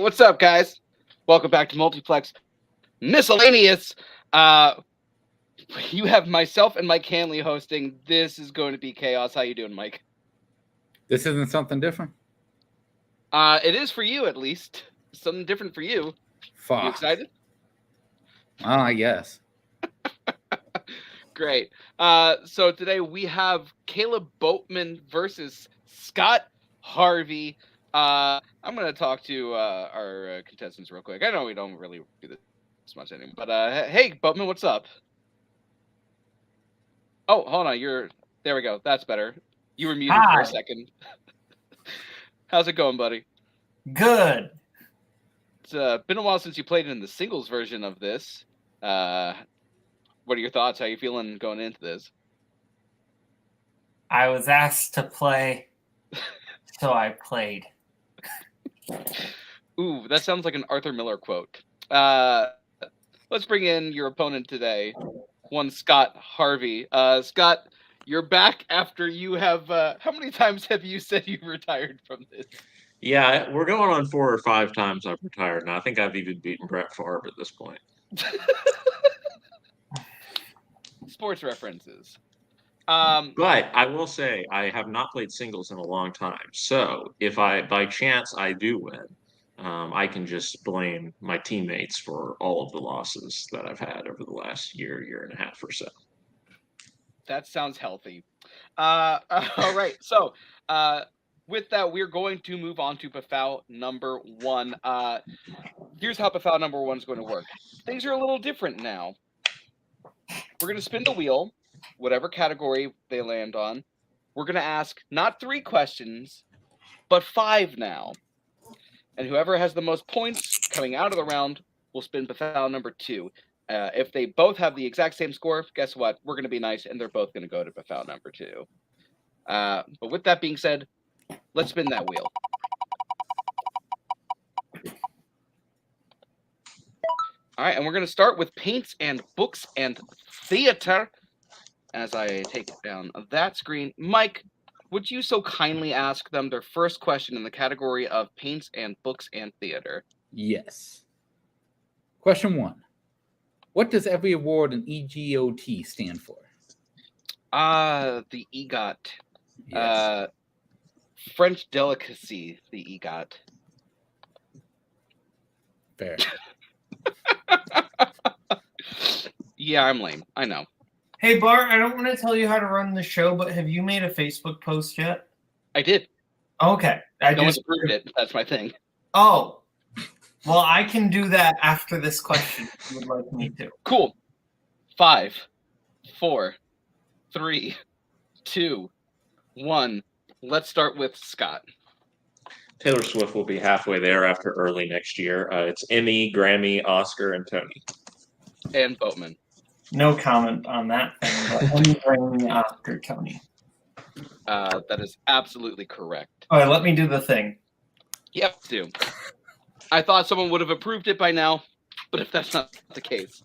what's up, guys? Welcome back to Multiplex Miscellaneous. You have myself and Mike Hanley hosting. This is going to be chaos. How you doing, Mike? This isn't something different? It is for you, at least. Something different for you. Fuck. You excited? I guess. Great. So today we have Kaleb Boatman versus Scott Harvey. I'm going to talk to our contestants real quick. I know we don't really do this much anymore. But hey, Boatman, what's up? Oh, hold on. There we go. That's better. You were muted for a second. How's it going, buddy? Good. It's been a while since you played in the singles version of this. What are your thoughts? How are you feeling going into this? I was asked to play, so I played. Ooh, that sounds like an Arthur Miller quote. Let's bring in your opponent today, one Scott Harvey. Scott, you're back after you have... how many times have you said you've retired from this? Yeah, we're going on 4 or 5 times I've retired now. I think I've even beaten Brett Favre at this point. Sports references. But I will say I have not played singles in a long time. So if by chance I do win, I can just blame my teammates for all of the losses that I've had over the last year and a half or so. That sounds healthy. All right. So with that, we're going to move on to Bafau number 1. Here's how Bafau number 1 is going to work. Things are a little different now. We're going to spin the wheel, whatever category they land on. We're going to ask not 3 questions, but 5 now. And whoever has the most points coming out of the round will spin Bafau number 2. If they both have the exact same score, guess what? We're going to be nice, and they're both going to go to Bafau number 2. But with that being said, let's spin that wheel. All right, and we're going to start with paints and books and theater. As I take down that screen, Mike, would you so kindly ask them their first question in the category of paints and books and theater? Yes. Question 1. What does every award in EGOT stand for? The EGOT. Yes. French delicacy, the EGOT. Fair. Yeah, I'm lame. I know. Hey, Barr, I don't want to tell you how to run the show, but have you made a Facebook post yet? I did. Okay. No one's approved it. That's my thing. Oh. Well, I can do that after this question if you would like me to. Cool. 5, 4, 3, 2, 1. Let's start with Scott. Taylor Swift will be halfway there after early next year. It's Emmy, Grammy, Oscar, and Tony. And Boatman. No comment on that thing, but let me bring the Oscar, Tony. That is absolutely correct. All right, let me do the thing. Yep, do. I thought someone would have approved it by now, but if that's not the case,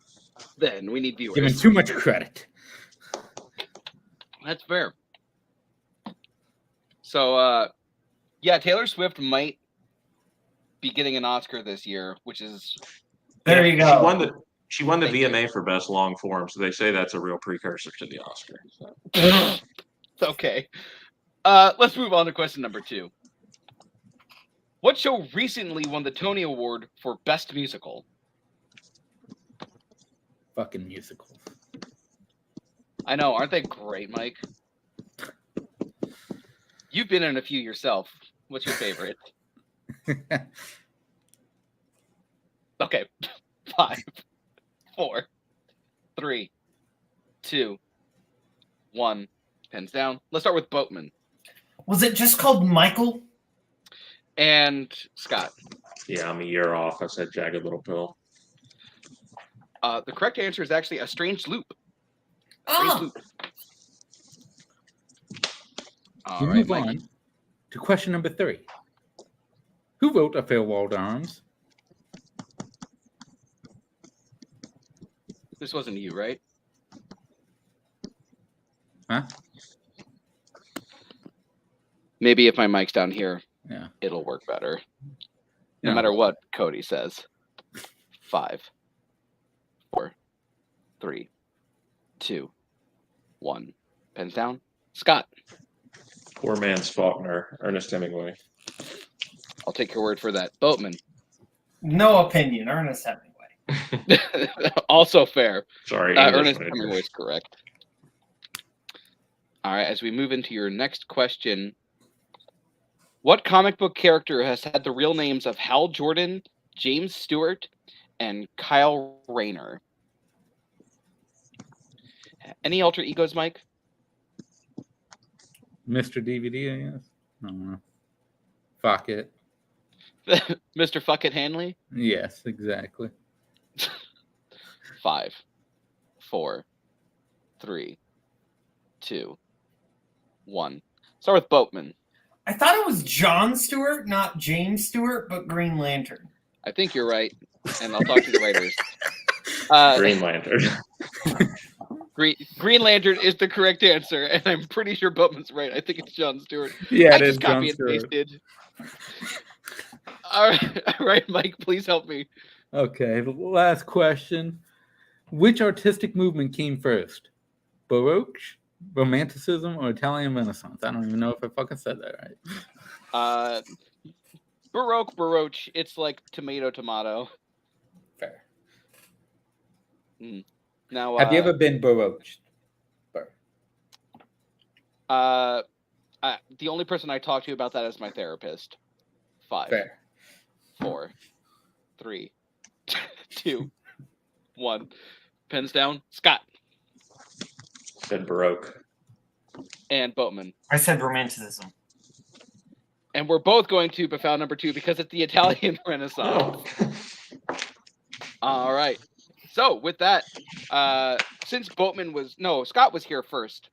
then we need viewers. Giving too much credit. That's fair. So, yeah, Taylor Swift might be getting an Oscar this year, which is... There you go. She won the VMA for Best Long Form, so they say that's a real precursor to the Oscar. So. Okay. Let's move on to question number 2. What show recently won the Tony Award for Best Musical? Fucking musicals. I know, aren't they great, Mike? You've been in a few yourself. What's your favorite? Okay. 5, 4, 3, 2, 1. Pens down. Let's start with Boatman. Was it just called Michael? And Scott. Yeah, I'm a year off. I said Jagged Little Pill. The correct answer is actually A Strange Loop. Oh. All We right, move Mike. on to question number 3. Who wrote A Farewell to Arms? This wasn't you, right? Huh? Maybe if my mic's down here, Yeah. it'll work better. No matter what Cody says. 5, 4, 3, 2, 1. Pens down. Scott. Poor man's Faulkner, Ernest Hemingway. I'll take your word for that. Boatman. No opinion. Ernest Hemingway. Also fair. Sorry, Ernest Hemingway is correct. All right, as we move into your next question, what comic book character has had the real names of Hal Jordan, James Stewart, and Kyle Rayner? Any alter egos, Mike? Mr. DVD, I guess. I don't know. Fuck it. Mr. Fuck It Hanley? Yes, exactly. 5, 4, 3, 2, 1. Start with Boatman. I thought it was John Stewart, not James Stewart, but Green Lantern. I think you're right, and I'll talk to the writers. Green Lantern. Green Lantern is the correct answer, and I'm pretty sure Boatman's right. I think it's John Stewart. Yeah, I it is just copy John and Stewart. pasted. All right, Mike, please help me. Okay, the last question. Which artistic movement came first? Baroque, Romanticism, or Italian Renaissance? I don't even know if I fucking said that right. Baroque. It's like tomato. Fair. Now, have you ever been Baroque? the only person I talk to about that is my therapist. 5, Fair. 4, 3, 2, 1. Pens down. Scott. Said Baroque. And Boatman. I said Romanticism. And we're both going to Befau number 2 because it's the Italian Renaissance. Oh. All right. So with that, since Scott was here first.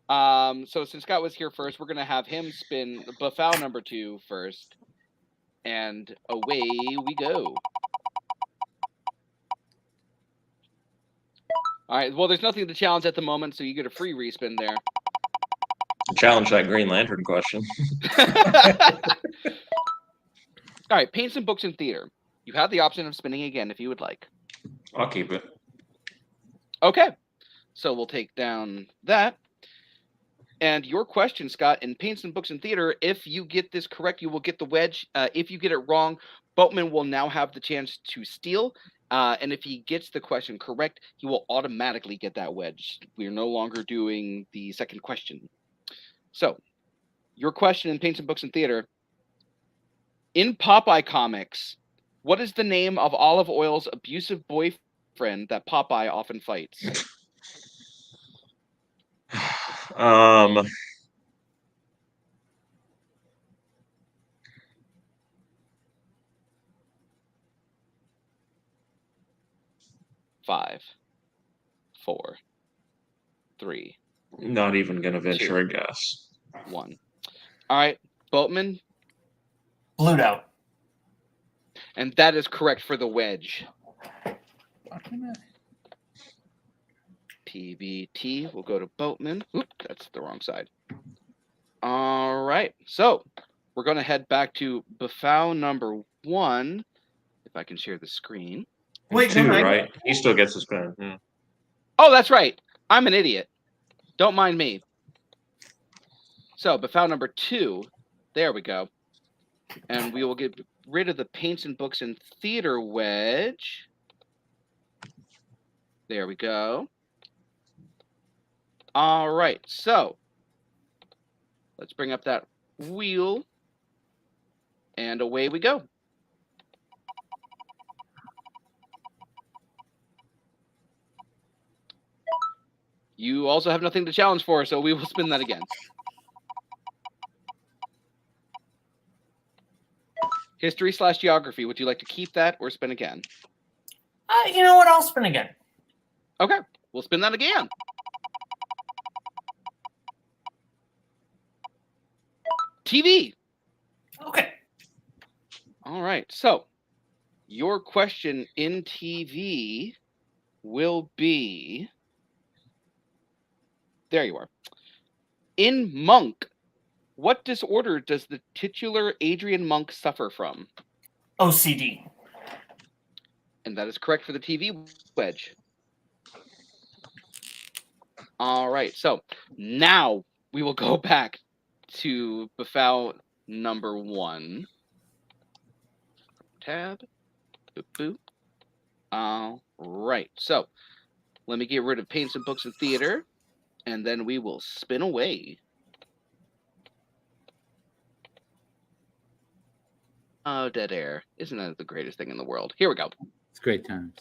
So since Scott was here first, we're gonna have him spin Befau number 2 first, and away we go. All right. Well, there's nothing to challenge at the moment, so you get a free respin there. Challenge that Green Lantern question. All right. Paints and books in theater. You have the option of spinning again if you would like. I'll keep it. Okay. So we'll take down that. And your question, Scott, in Paints and Books in Theater, if you get this correct, you will get the wedge. If you get it wrong, Boatman will now have the chance to steal. And if he gets the question correct, he will automatically get that wedge. We are no longer doing the second question. So, your question in Paints and Books in Theater. In Popeye comics, what is the name of Olive Oil's abusive boyfriend that Popeye often fights? Five, 4, 3. Not even gonna venture 2, a guess. 1. All right, Boatman. Bluto. And that is correct for the wedge. PBT will go to Boatman. Oop, that's the wrong side. All right. So we're going to head back to Befau number 1. If I can share the screen. Wait, 2, no, right? He still gets his pen. Yeah. Oh, that's right. I'm an idiot. Don't mind me. So Befau number 2. There we go. And we will get rid of the Paints and Books in Theater wedge. There we go. All right, so let's bring up that wheel, and away we go. You also have nothing to challenge for, so we will spin that again. History/geography. Would you like to keep that or spin again? You know what? I'll spin again. Okay, we'll spin that again. TV. Okay. All right. So your question in TV will be, there you are. In Monk, what disorder does the titular Adrian Monk suffer from? OCD. And that is correct for the TV wedge. All right, so now we will go back to Befau number 1. Tab. Boop, boop. All right, so let me get rid of Paints and Books and Theater, and then we will spin away. Oh, dead air. Isn't that the greatest thing in the world? Here we go. It's great times.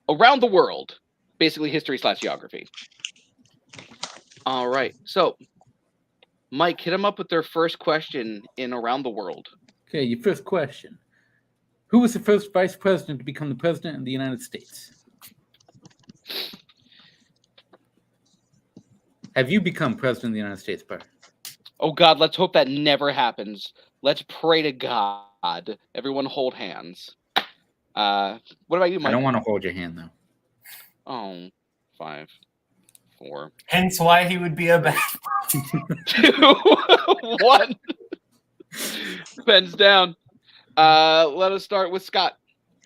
Around the world. Basically history / geography. All right. So, Mike, hit them up with their first question in Around the World. Okay, your first question. Who was the first vice president to become the president of the United States? Have you become president of the United States, Barr? Oh, God, let's hope that never happens. Let's pray to God. Everyone hold hands. What about you, Mike? I don't want to hold your hand, though. Oh, 5, 4. Hence why he would be a bad 2, 1. Pens down. Let us start with Scott.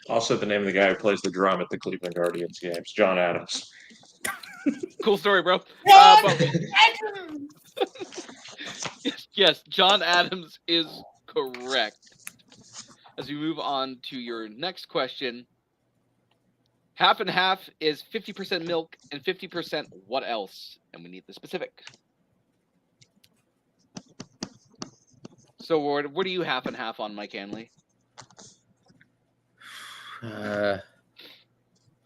Also, the name of the guy who plays the drum at the Cleveland Guardians games, John Adams. Cool story, bro. Yes, John Adams is correct. As we move on to your next question, half and half is 50% milk and 50% what else? And we need the specific. So what are you half and half on, Mike Hanley?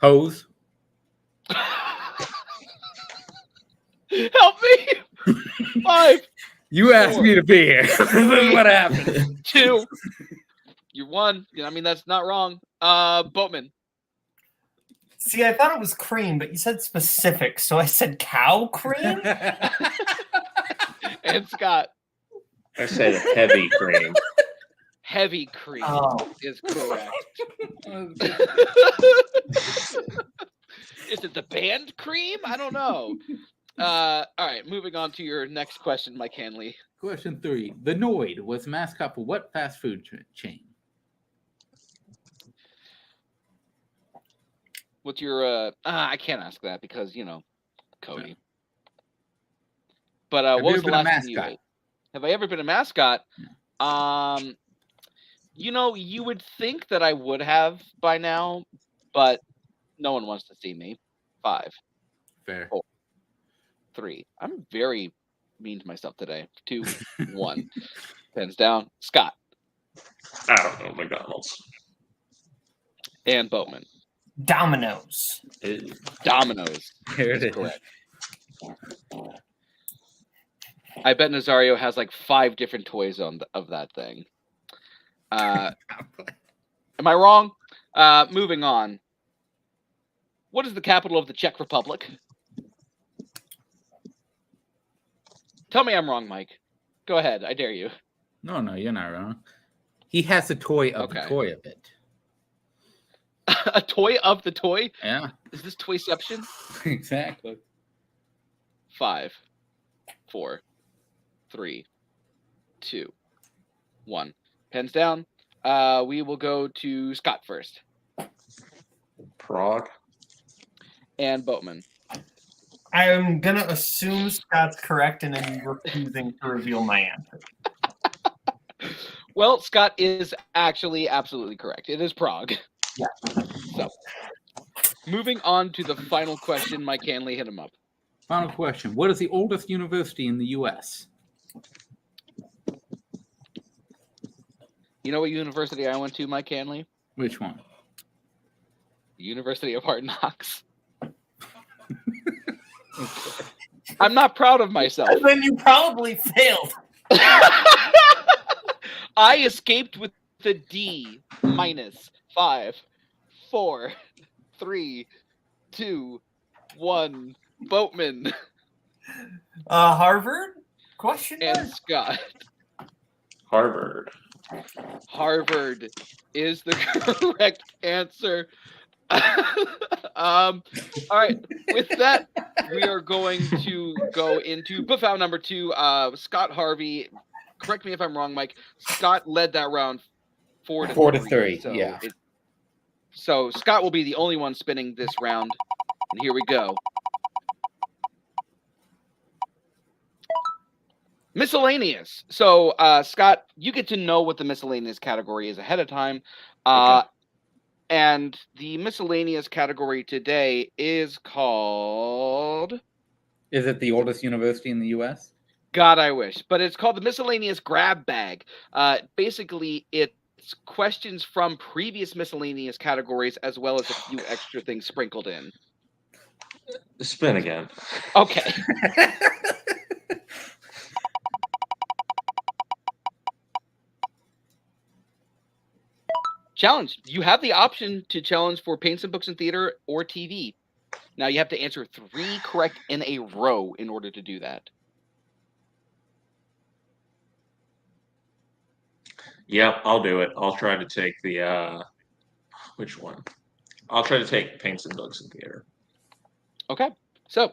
Hose. Help me! 5. You asked me to be here. This is what happened. 2. You're 1. I mean, that's not wrong. Boatman. See, I thought it was cream, but you said specific, so I said cow cream? And Scott. I said heavy cream. Heavy cream is correct. Is it the band cream? I don't know. All right, moving on to your next question, Mike Hanley. Question 3. The Noid was mascot for what fast food chain? What's your I can't ask that because, Cody. But what was the last thing you ate? Have I ever been a mascot? You would think that I would have by now, but no one wants to see me. 5. Fair. 4, 3. I'm very mean to myself today. 2, 1. Pens down. Scott. I don't know, McDonald's. And Boatman. Domino's. Domino's. Here it is. Correct. I bet Nazario has like 5 different toys of that thing. Am I wrong? Moving on. What is the capital of the Czech Republic? Tell me I'm wrong, Mike. Go ahead. I dare you. No, you're not wrong. He has a toy of the toy of it. A toy of the toy? Yeah. Is this Toyception? Exactly. 5, 4, 3, 2, 1. Pens down. We will go to Scott first. Prague. And Boatman. I'm going to assume Scott's correct and I'm refusing to reveal my answer. Well, Scott is actually absolutely correct. It is Prague. Yeah. So, moving on to the final question, Mike Hanley, hit him up. Final question. What is the oldest university in the U.S.? You know what university I went to, Mike Hanley? Which one? The University of Hard Knocks. I'm not proud of myself. Then you probably failed. I escaped with the D minus 5, 4, 3, 2, 1. Boatman. Harvard? Question mark? And Scott. Harvard. Harvard is the correct answer. All right. With that, we are going to go into Buffalo number 2. Scott Harvey. Correct me if I'm wrong, Mike. Scott led that round 4-3. So yeah. So Scott will be the only one spinning this round. And here we go. Miscellaneous. So, Scott, you get to know what the miscellaneous category is ahead of time. Okay. And the miscellaneous category today is called... Is it the oldest university in the U.S.? God, I wish. But it's called the Miscellaneous Grab Bag. Basically, it's questions from previous miscellaneous categories as well as a few extra things sprinkled in. Spin again. Okay. Challenge. You have the option to challenge for paints and books and theater or TV. Now you have to answer 3 correct in a row in order to do that. Yep, I'll do it. I'll try to take the which one? I'll try to take paints and books and theater. Okay. So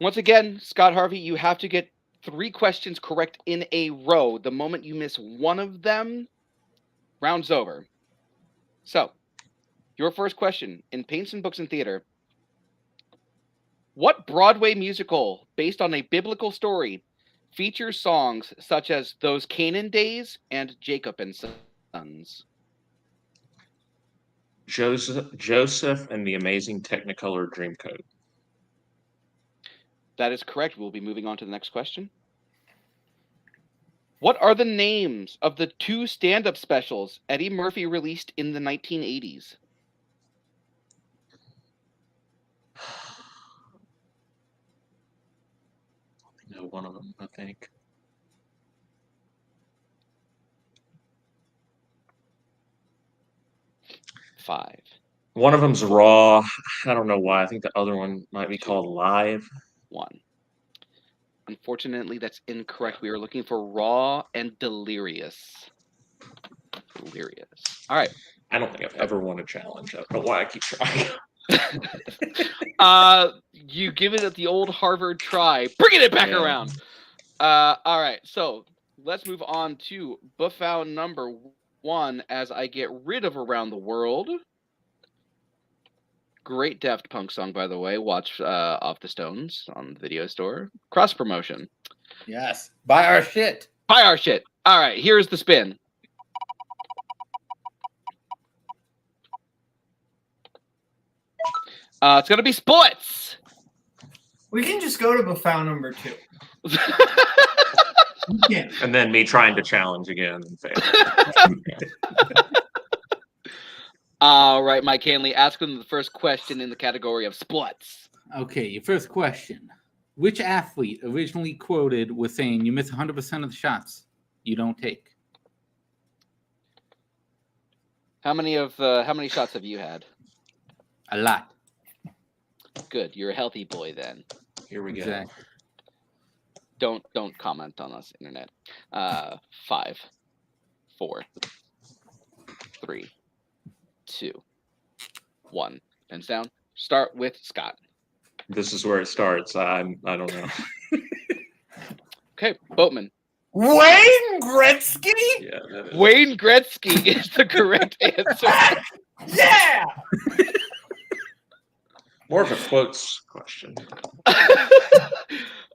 once again, Scott Harvey, you have to get 3 questions correct in a row. The moment you miss one of them, round's over. So, your first question in paints and books and theater. What Broadway musical based on a biblical story features songs such as Those Canaan Days and Jacob and Sons? Joseph and the Amazing Technicolor Dreamcoat. That is correct. We'll be moving on to the next question. What are the names of the 2 stand-up specials Eddie Murphy released in the 1980s? I know one of them, I think. Five. One of them's Raw. I don't know why. I think the other one might be called Live. 1. Unfortunately, that's incorrect. We are looking for Raw and Delirious. Delirious. All right. I don't think I've ever won a challenge. I don't know why I keep trying. You give it the old Harvard try. Bringing it back around. All right. So let's move on to Buffalo number 1 as I get rid of Around the World. Great Daft Punk song, by the way. Watch Off the Stones on the video store. Cross promotion. Yes. Buy our shit. Buy our shit. All right, here's the spin. It's going to be splits. We can just go to Buffalo number 2. Yeah. And then me trying to challenge again and fail. All right, Mike Hanley, ask them the first question in the category of splits. Okay, your first question. Which athlete originally quoted was saying you miss 100% of the shots you don't take? How many shots have you had? A lot. Good. You're a healthy boy then. Here we go. Exactly. Don't comment on us, internet. 5, 4, 3, 2, 1. Pens down. Start with Scott. This is where it starts. I don't know. Okay, Boatman. Wayne Gretzky? Yeah, that is. Wayne Gretzky is the correct answer. Yeah! More of a quotes question.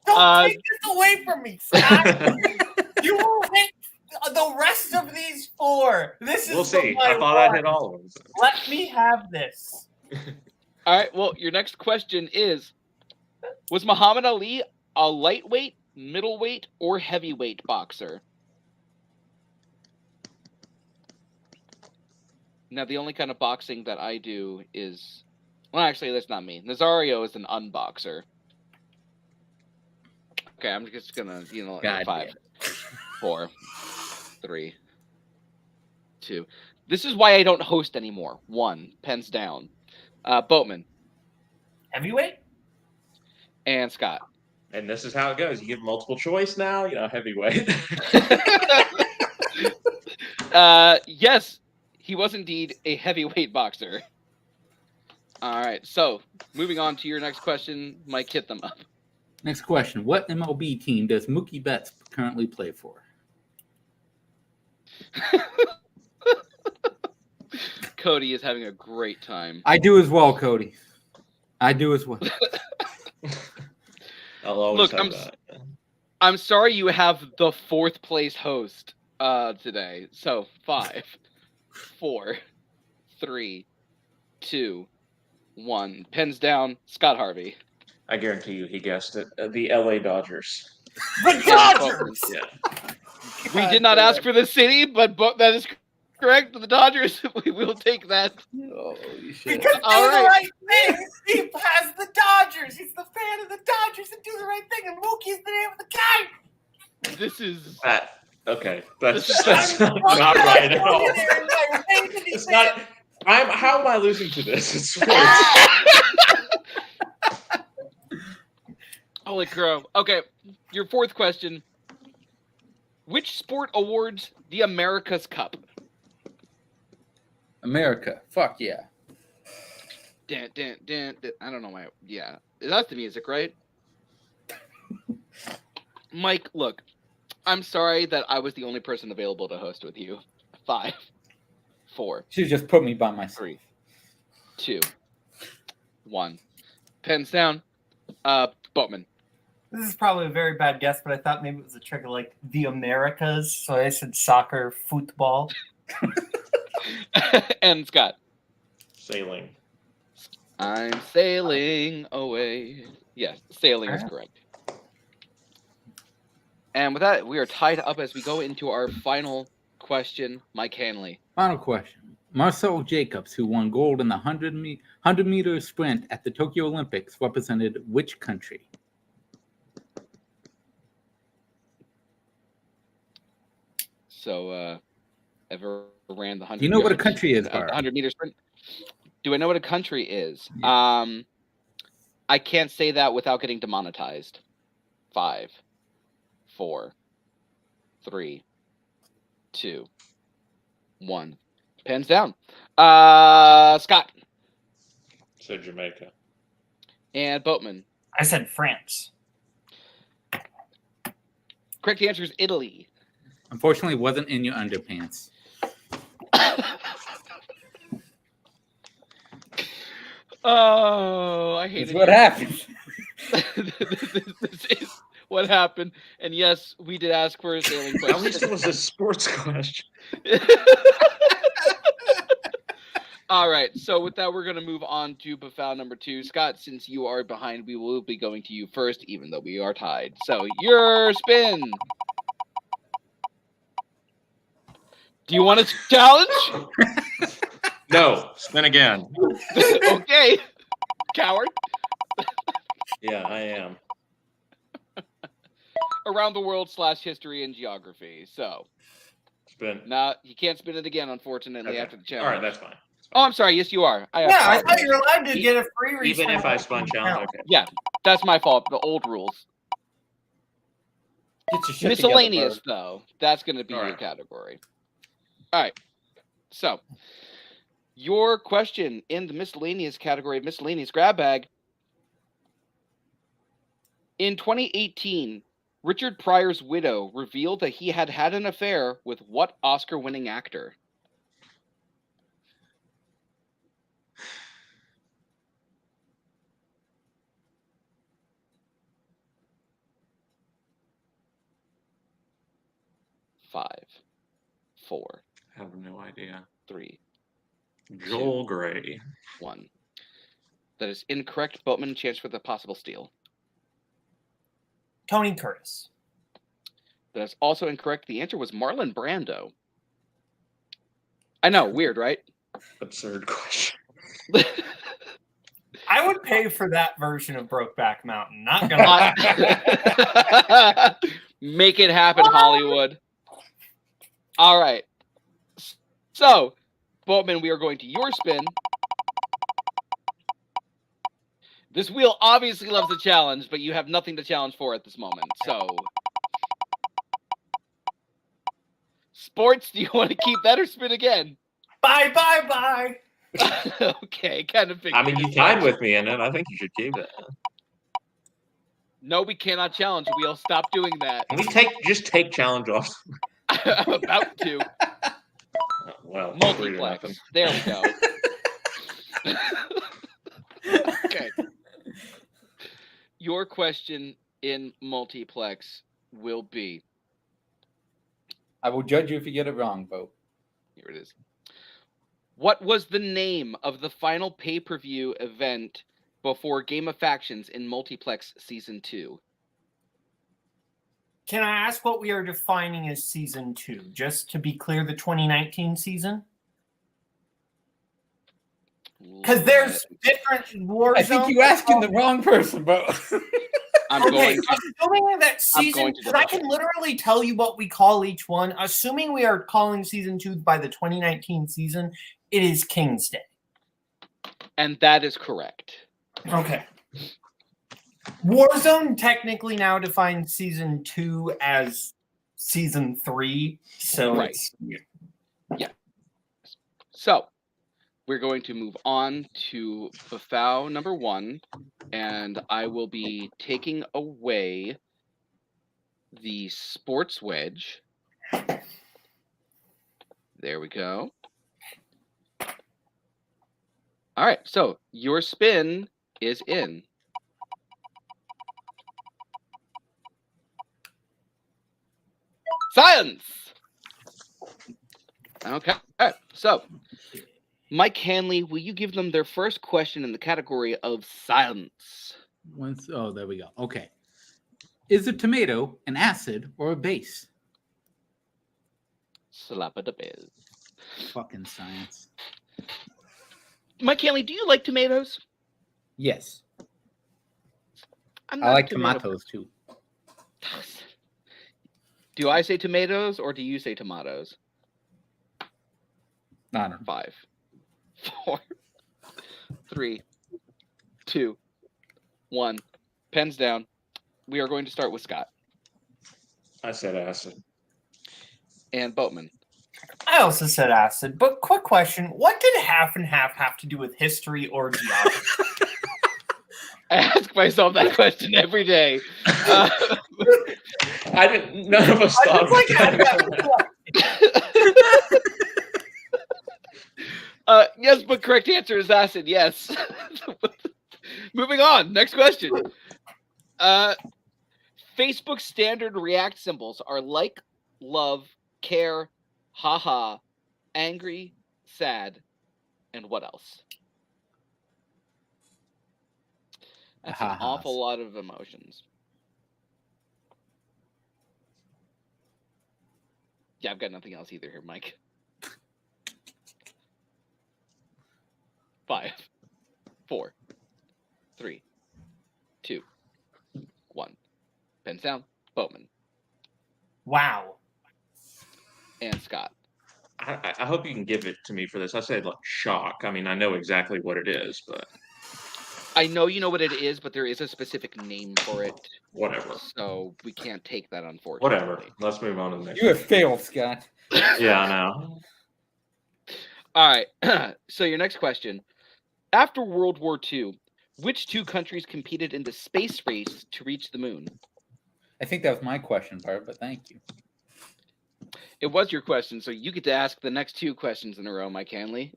Don't take this away from me, Scott. You will hit the rest of these 4. This is We'll see. my I thought I one. hit all of them. Let me have this. All right, well, your next question is, was Muhammad Ali a lightweight, middleweight, or heavyweight boxer? Now, the only kind of boxing that I do is... Well, actually, that's not me. Nazario is an unboxer. Okay, I'm just gonna, God 5, 4, 3, 2. This is why I don't host anymore. 1, pens down. Boatman. Heavyweight? And Scott. And this is how it goes. You give multiple choice now, heavyweight. Yes, he was indeed a heavyweight boxer. All right. So moving on to your next question, Mike, hit them up. Next question. What MLB team does Mookie Betts currently play for? Cody is having a great time. I do as well, Cody. I do as well. I'll always Look, have that. I'm sorry you have the 4th place host today. So 5, 4, 3, 2, 1. Pens down. Scott Harvey. I guarantee you he guessed it. The LA Dodgers. The Dodgers! Yeah. We did not ask for the city, but that is correct. The Dodgers. We will take that. Holy shit. Because do All the right. right thing. He has the Dodgers. He's the fan of the Dodgers and do the right thing. And Mookie's the name of the guy. This is That okay. That's I'm not right at all. It's It's not. How am I losing to this? It's sports. holy crow. Okay, your 4th question. Which sport awards the America's Cup? America. Fuck yeah. Dan, dan, dan, dan. I don't know why. Yeah, that's the music, right? Mike, look, I'm sorry that I was the only person available to host with you. 5, 4, She just put me by myself. 3, 2, 1. Pens down. Boatman. This is probably a very bad guess, but I thought maybe it was a trick of like the Americas. So I said soccer, football. And Scott. Sailing. I'm sailing away. Yes, sailing is correct. And with that, we are tied up as we go into our final question. Mike Hanley. Final question. Marcel Jacobs, who won gold in the 100-meter sprint at the Tokyo Olympics, represented which country? So, ever ran the 100? Do you know what a country is, the Barr? 100-meter sprint. Do I know what a country is? Yes. I can't say that without getting demonetized. 5, 4, 3, 2, 1. Pens down. Scott. So Jamaica. And Boatman. I said France. Correct answer is Italy. Unfortunately, it wasn't in your underpants. Oh, I hate That's it. what happened. This is what happened. And yes, we did ask for a sailing question. At least it was a sports question. All right. So with that, we're going to move on to Bafal number 2. Scott, since you are behind, we will be going to you first, even though we are tied. So your spin. Do you want a challenge? No, spin again. Okay. Coward. Yeah, I am. Around the world / history and geography. So, Spin. nah, you can't spin it again, unfortunately, Okay. after the challenge. All right, that's fine. Oh, I'm sorry. Yes, you are. I thought you were allowed to get a free respin. Even if I spun challenge, okay. Yeah, that's my fault. The old rules. Get your shit Miscellaneous, together, though. That's going to be All your right. category. All right. So, your question in the miscellaneous category of miscellaneous grab bag. In 2018, Richard Pryor's widow revealed that he had had an affair with what Oscar-winning actor? Five, 4, I have no idea. 3, Joel Gray. 1. That is incorrect. Boatman, chance for the possible steal. Tony Curtis. That is also incorrect. The answer was Marlon Brando. I know, weird, right? Absurd question. I would pay for that version of Brokeback Mountain. Not gonna lie. Make it happen, Hollywood. All right. So, Boatman, we are going to your spin. This wheel obviously loves the challenge, but you have nothing to challenge for at this moment. So, sports, do you want to keep that or spin again? Bye. Okay, kind of. I mean, you tied with me in it. I think you should keep it. No, we cannot challenge. We'll stop doing that. Can we just take challenge off? I'm about to. Well, Multiplex. There we go. Okay. Your question in Multiplex will be. I will judge you if you get it wrong, Bo. Here it is. What was the name of the final pay-per-view event before Game of Factions in Multiplex Season 2? Can I ask what we are defining as Season 2? Just to be clear, the 2019 season? Because there's different Warzone. I think you're asking the wrong person, bro. Assuming that season, because I can literally tell you what we call each one. Assuming we are calling Season 2 by the 2019 season, it is King's Day. And that is correct. Okay. Warzone technically now defines Season 2 as Season 3. So right. Yeah. So we're going to move on to Bafau number 1, and I will be taking away the sports wedge. There we go. All right, so your spin is in. Science! Okay, so Mike Hanley, will you give them their first question in the category of science? Oh, there we go. Okay. Is a tomato an acid or a base? Slap it a biz. Fucking science. Mike Hanley, do you like tomatoes? Yes. I like tomatoes too. Do I say tomatoes or do you say tomatoes? I don't know. 5, 4, 3, 2, 1. Pens down. We are going to start with Scott. I said acid. And Boatman. I also said acid, but quick question. What did half and half have to do with history or geography? I ask myself that question every day. None of us thought of that. Yes, but correct answer is acid, yes. Moving on, next question. Facebook standard React symbols are like, love, care, haha, angry, sad, and what else? That's an awful lot of emotions. Yeah, I've got nothing else either here, Mike. 5, 4, 3, 2, 1. Pens down. Boatman. Wow. And Scott. I hope you can give it to me for this. I said like shock. I mean, I know exactly what it is, but I know you know what it is, but there is a specific name for it. Whatever. So we can't take that, unfortunately. Whatever. Let's move on to the next. You have failed, Scott. Yeah, I know. All right. So your next question. After World War II, which 2 countries competed in the space race to reach the moon? I think that was my question, Barr, but thank you. It was your question, so you get to ask the next 2 questions in a row, Mike Hanley.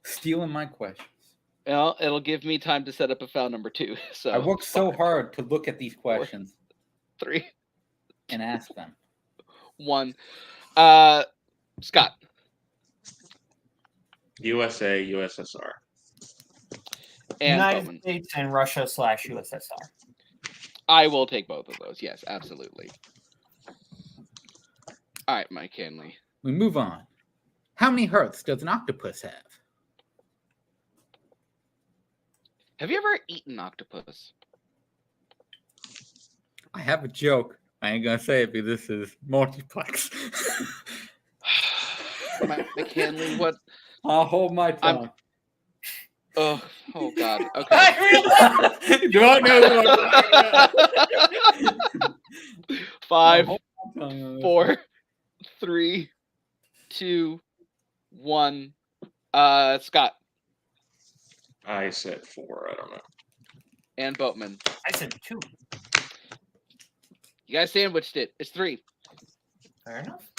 Stealing my questions. Well, it'll give me time to set up a foul number 2. So I worked so hard to look at these questions. 4, 3, and ask them. 1. Scott. USA, USSR. And United Bowman. States and Russia/USSR. I will take both of those. Yes, absolutely. All right, Mike Hanley. We move on. How many hearts does an octopus have? Have you ever eaten octopus? I have a joke. I ain't gonna say it because this is multiplex. Mike Hanley, what? I'll hold my tongue. Oh God. Okay. I Don't know. 5, 4, 3, 2, 1. Scott. I said 4. I don't know. And Boatman. I said 2. You guys sandwiched it. It's 3. Fair enough.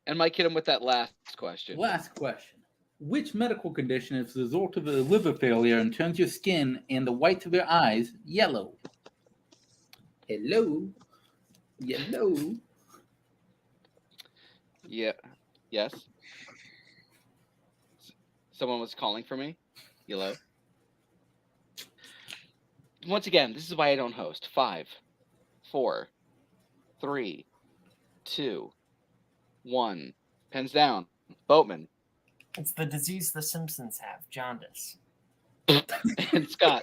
And Mike hit him with that last question. Last question. Which medical condition is the result of a liver failure and turns your skin and the whites of your eyes yellow? Hello? Yellow? Yeah. Yes? Someone was calling for me? Yellow? Once again, this is why I don't host. 5, 4, 3, 2, 1. Pens down. Boatman. It's the disease the Simpsons have, jaundice. And Scott.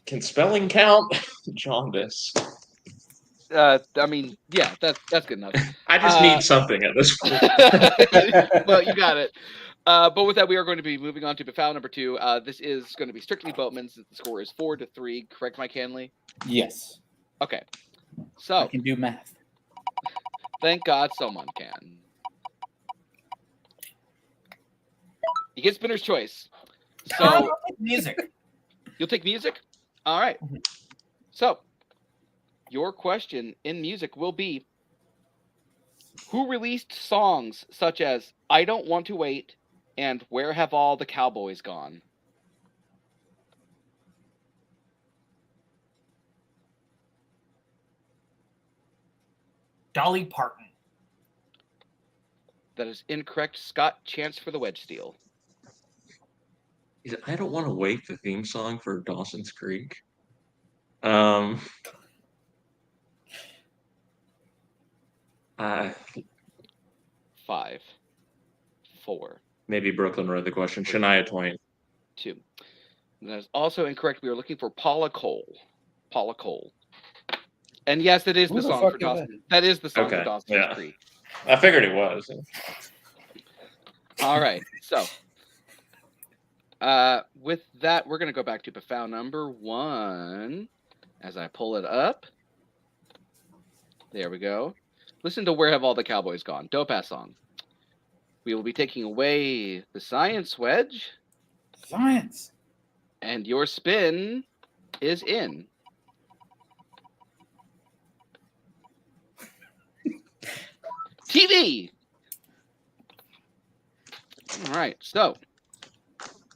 Can spelling count? Jaundice. I mean, yeah, that's good enough. I just need something at this point. Well, you got it. But with that, we are going to be moving on to Befau number 2. This is going to be strictly Boatman since the score is 4-3. Correct, Mike Hanley? Yes. Okay. So I can do math. Thank God someone can. You get spinner's choice. So I'll take music. You'll take music? All right. So your question in music will be, who released songs such as I Don't Want to Wait and Where Have All the Cowboys Gone? Dolly Parton. That is incorrect. Scott, chance for the wedge steal. I Don't Want to Wait, the theme song for Dawson's Creek. 5, 4. Maybe Brooklyn read the question. Shania Twain. 2. And that is also incorrect. We are looking for Paula Cole. Paula Cole. And yes, it is the song for Dawson. That is the song for Dawson's Creek. I figured it was. All right. So with that, we're going to go back to Befau number 1 as I pull it up. There we go. Listen to Where Have All the Cowboys Gone? Dope-ass song. We will be taking away the science wedge. Science. And your spin is in. TV. All right. So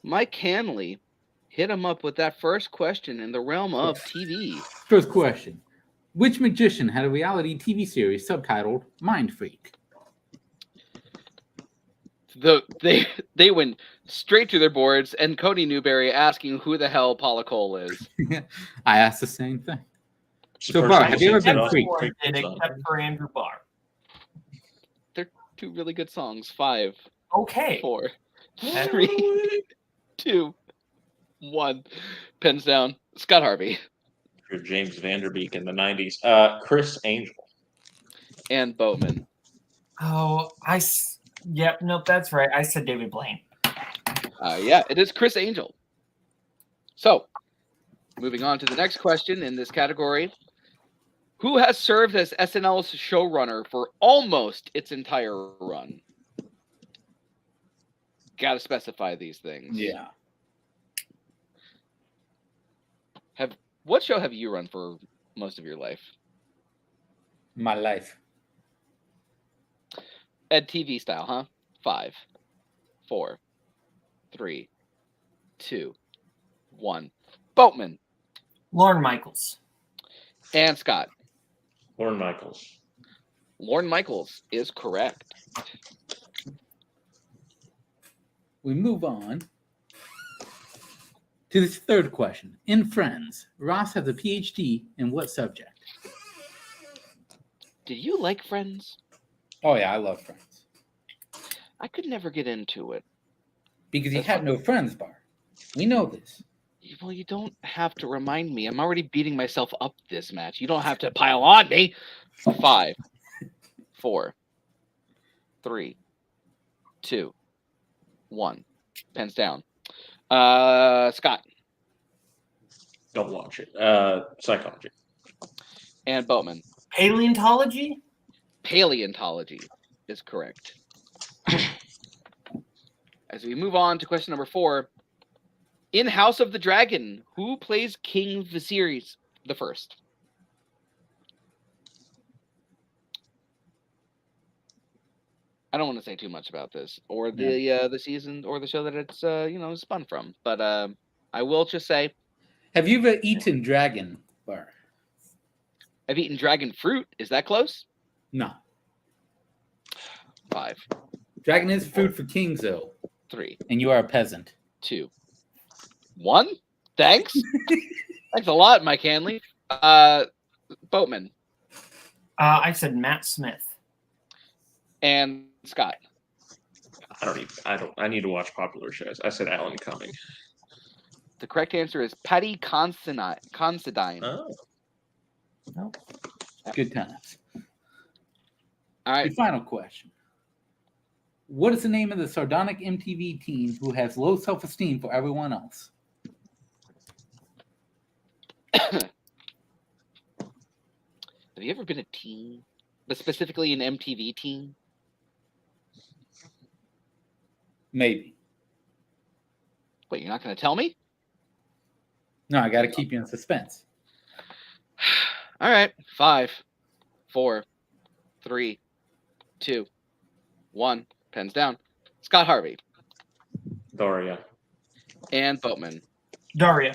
Mike Hanley hit him up with that first question in the realm of TV. First question. Which magician had a reality TV series subtitled Mind Freak? They went straight to their boards, and Cody Newberry asking who the hell Paula Cole is. I asked the same thing. So, Barr, have you ever been freaked? Except for Andrew Barr. They're 2 really good songs. 5. Okay. 4, 3, 2, 1. Pens down. Scott Harvey. For James Vanderbeek in the 90s. Chris Angel. And Boatman. Oh, yep, nope, that's right. I said David Blaine. Yeah, it is Chris Angel. So, moving on to the next question in this category. Who has served as SNL's showrunner for almost its entire run? Got to specify these things. Yeah. What show have you run for most of your life? My life. Ed TV style, huh? 5, 4, 3, 2, 1. Boatman. Lorne Michaels. And Scott. Lorne Michaels. Lorne Michaels is correct. We move on to this third question. In Friends, Ross has a PhD in what subject? Did you like Friends? Oh, yeah, I love Friends. I could never get into it. Because you have no friends, Barr. We know this. Well, you don't have to remind me. I'm already beating myself up this match. You don't have to pile on me. 5, 4, 3, 2, 1. Pens down. Scott. Don't watch it. Psychology. And Boatman. Paleontology? Paleontology is correct. as we move on to question number 4, in House of the Dragon, who plays King Viserys the First? I don't want to say too much about this or the season or the show that it's spun from, but I will just say, have you ever eaten dragon, Barr? I've eaten dragon fruit. Is that close? No. 5. Dragon is food for kings, though. 3. And you are a peasant. 2. 1. Thanks. Thanks a lot, Mike Hanley. Boatman. I said Matt Smith. And Scott. I need to watch popular shows. I said Alan Cumming. The correct answer is Patty Considine. Oh. No. Good times. All right. The final question. What is the name of the sardonic MTV teen who has low self-esteem for everyone else? Have you ever been a teen? But specifically an MTV teen? Maybe. Wait, you're not going to tell me? No, I got to keep you in suspense. All right. 5, 4, 3, 2, 1. Pens down. Scott Harvey. Daria. And Boatman. Daria.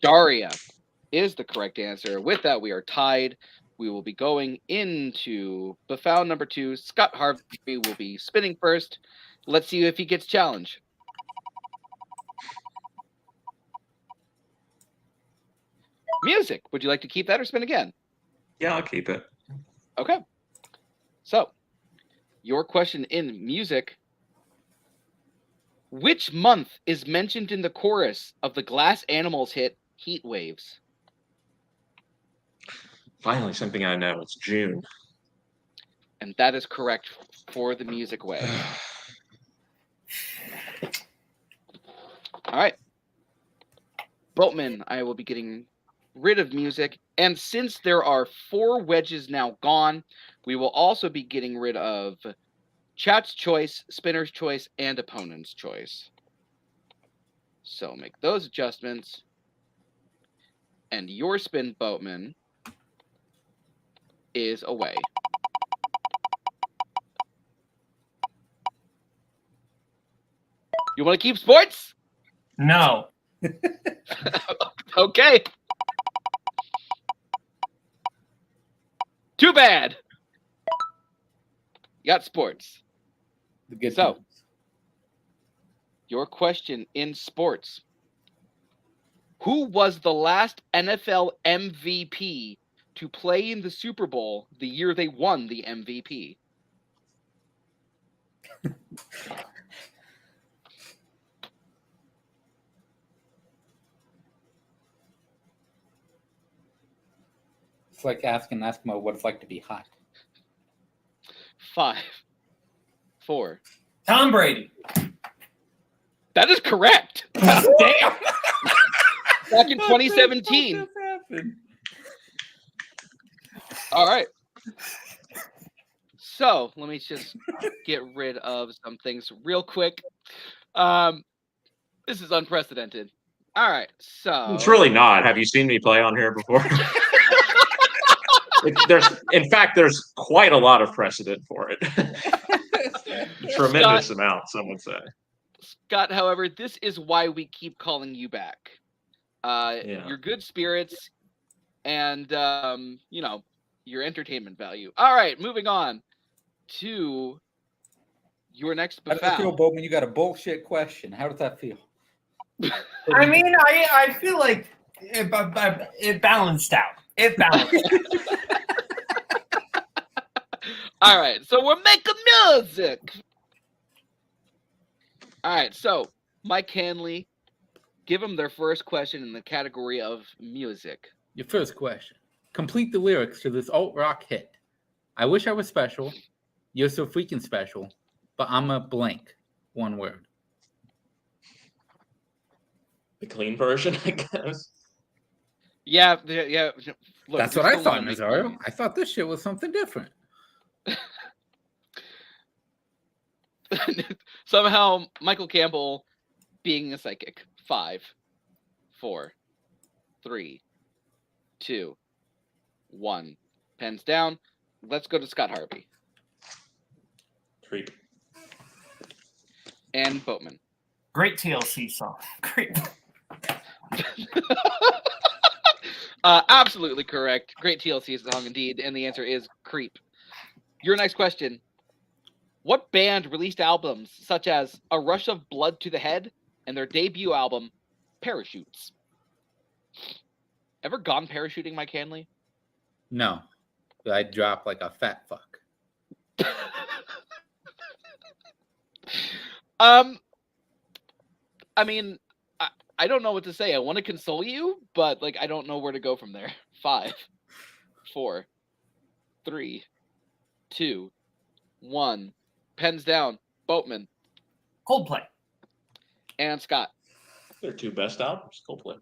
Daria is the correct answer. With that, we are tied. We will be going into Befound number 2. Scott Harvey will be spinning first. Let's see if he gets challenged. Music. Would you like to keep that or spin again? Yeah, I'll keep it. Okay. So, your question in music. Which month is mentioned in the chorus of the Glass Animals hit Heat Waves? Finally, something I know. It's June. And that is correct for the music way. All right. Boatman, I will be getting rid of music. And since there are 4 wedges now gone, we will also be getting rid of chat's choice, spinner's choice, and opponent's choice. So make those adjustments. And your spin, Boatman, is away. You want to keep sports? No. Okay. Too bad. You got sports. So, your question in sports. Who was the last NFL MVP to play in the Super Bowl the year they won the MVP? It's like asking Eskimo what it's like to be hot. 5, 4. Tom Brady. That is correct. Damn. Back in 2017. All right. So let me just get rid of some things real quick. This is unprecedented. All right. So it's really not. Have you seen me play on here before? In fact, there's quite a lot of precedent for it. Tremendous amount, some would say. Scott, however, this is why we keep calling you back. Your good spirits and, your entertainment value. All right, moving on to your next How does that feel, Boatman? You got a bullshit question. How does that feel? I mean, I feel like it balanced out. It balanced out. All right, so we're making music. All right, so Mike Hanley, give them their first question in the category of music. Your first question. Complete the lyrics to this alt-rock hit. I wish I was special. You're so freaking special. But I'm a blank. One word. The clean version, I guess. Yeah. Look, that's what I thought, Nazario. I thought this shit was something different. Somehow, Michael Campbell being a psychic. 5, 4, 3, 2, 1. Pens down. Let's go to Scott Harvey. Creep. And Boatman. Great TLC song. Great. Absolutely correct. Great TLC song indeed. And the answer is Creep. Your next question. What band released albums such as A Rush of Blood to the Head and their debut album, Parachutes? Ever gone parachuting, Mike Hanley? No. I drop like a fat fuck. I mean, I don't know what to say. I want to console you, but like I don't know where to go from there. 5, 4, 3, 2, 1. Pens down. Boatman. Coldplay. And Scott. Their 2 best albums, Coldplay.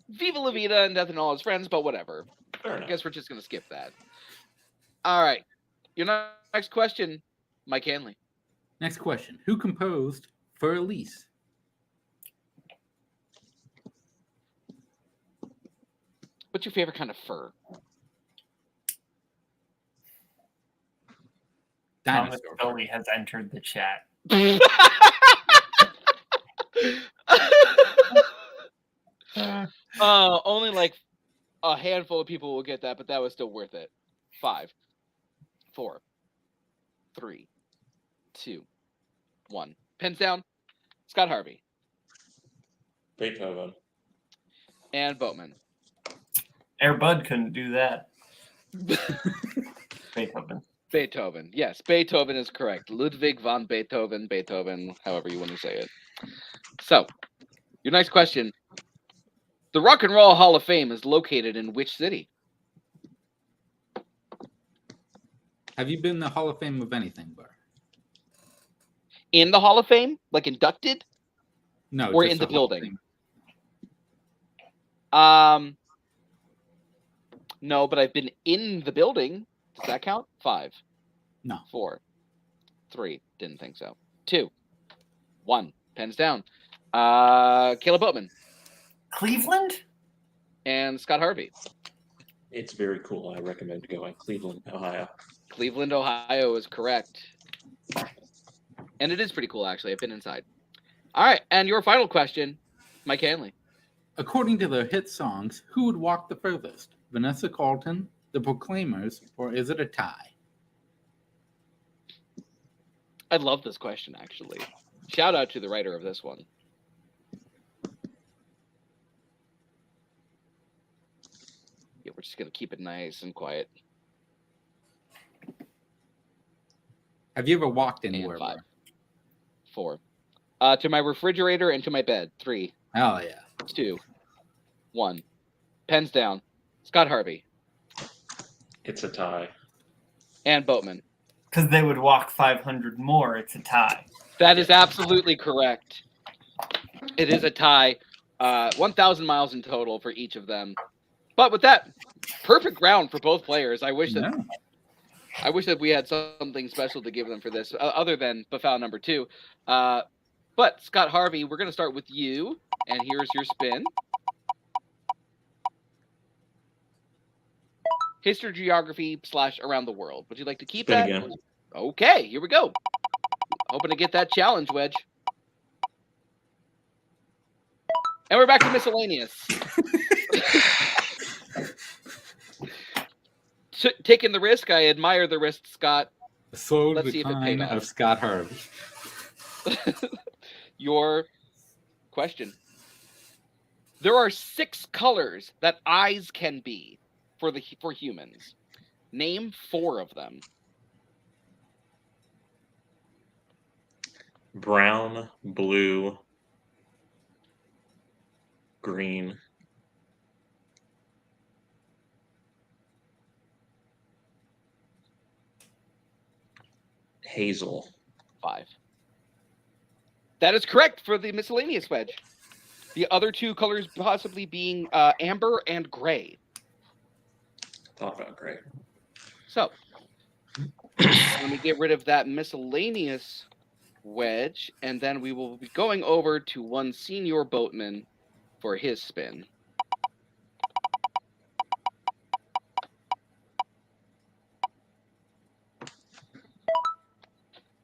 Viva La Vida and Death and All His Friends, but whatever. I guess we're just going to skip that. All right. Your next question, Mike Hanley. Next question. Who composed For Elise? What's your favorite kind of fur? Thomas Dolly has entered the chat. Only like a handful of people will get that, but that was still worth it. 5, 4, 3, 2, 1. Pens down. Scott Harvey. Beethoven. And Boatman. Air Bud couldn't do that. Beethoven. Beethoven. Yes, Beethoven is correct. Ludwig von Beethoven, Beethoven, however you want to say it. So, your next question. The Rock and Roll Hall of Fame is located in which city? Have you been in the Hall of Fame of anything, Barr? In the Hall of Fame? Like inducted? No. Or just in the building? No, but I've been in the building. Does that count? 5. No. 4, 3. Didn't think so. 2, 1. Pens down. Kaleb Boatman. Cleveland? And Scott Harvey. It's very cool. I recommend going. Cleveland, Ohio. Cleveland, Ohio is correct. And it is pretty cool, actually. I've been inside. All right. And your final question, Mike Hanley. According to their hit songs, who would walk the furthest? Vanessa Carlton, The Proclaimers, or is it a tie? I love this question, actually. Shout out to the writer of this one. Yeah, we're just going to keep it nice and quiet. Have you ever walked anywhere? And 5, 4. To my refrigerator and to my bed. 3. Oh, yeah. 2, 1. Pens down. Scott Harvey. It's a tie. And Boatman. Because they would walk 500 more. It's a tie. That is absolutely correct. It is a tie. 1,000 miles in total for each of them. But with that, perfect round for both players. I wish that we had something special to give them for this, other than Bafal number 2. But Scott Harvey, we're going to start with you, and here's your spin. History, geography / around the world. Would you like to keep Spin that? again. Okay, here we go. Hoping to get that challenge, Wedge. And we're back to miscellaneous. Taking the risk, I admire the risk, Scott. The slow Let's see if it paid decline off. of Scott Harvey. Your question. There are 6 colors that eyes can be for humans. Name 4 of them. Brown, blue, green, hazel. 5. That is correct for the miscellaneous wedge. The other 2 colors possibly being amber and gray. Thought about gray. So, Let me get rid of that miscellaneous wedge, and then we will be going over to one Senior Boatman for his spin.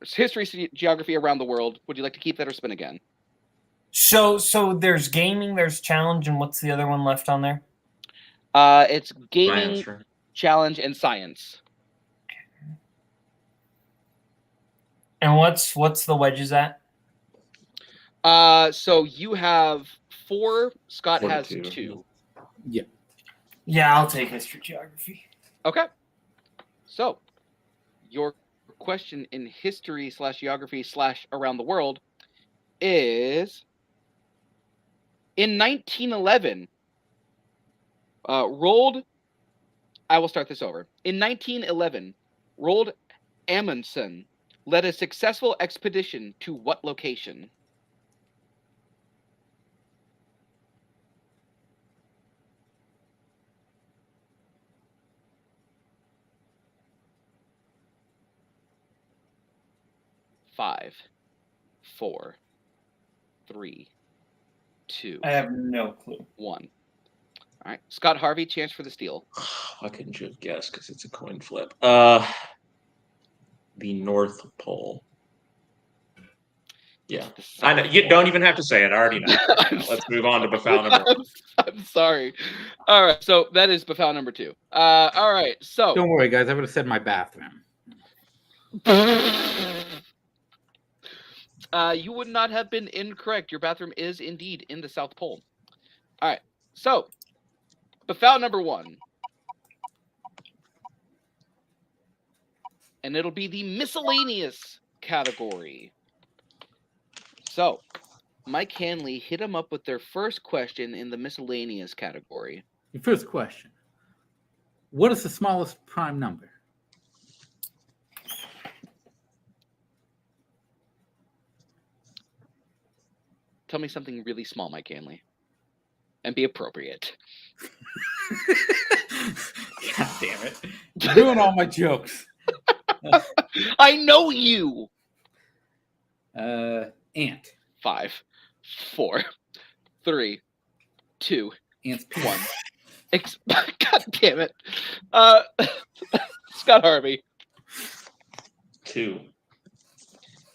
History, geography around the world. Would you like to keep that or spin again? So there's gaming, there's challenge, and what's the other one left on there? It's gaming, challenge, and science. And what's the wedges at? So you have 4. Scott has 2. Yeah. Yeah, I'll take history, geography. Okay. So your question in history / geography / around the world is, in 1911, I will start this over. In 1911, Roald Amundsen led a successful expedition to what location? Five, 4, 3, 2. I have no clue. 1. All right, Scott Harvey, chance for the steal. I couldn't just guess because it's a coin flip. The North Pole. Yeah, I know. You don't even have to say it. I already know. Let's move on to Bafal number 1. I'm sorry. All right, so that is Bafal number 2. All right, so Don't worry, guys. I would have said my bathroom. You would not have been incorrect. Your bathroom is indeed in the South Pole. All right, so Bafal number 1. And it'll be the miscellaneous category. So, Mike Hanley hit him up with their first question in the miscellaneous category. Your first question. What is the smallest prime number? Tell me something really small, Mike Hanley. And be appropriate. God damn it. You're doing all my jokes. I know you. Ant. 5, 4, 3, 2, Ant's 1. God damn it. Scott Harvey. 2.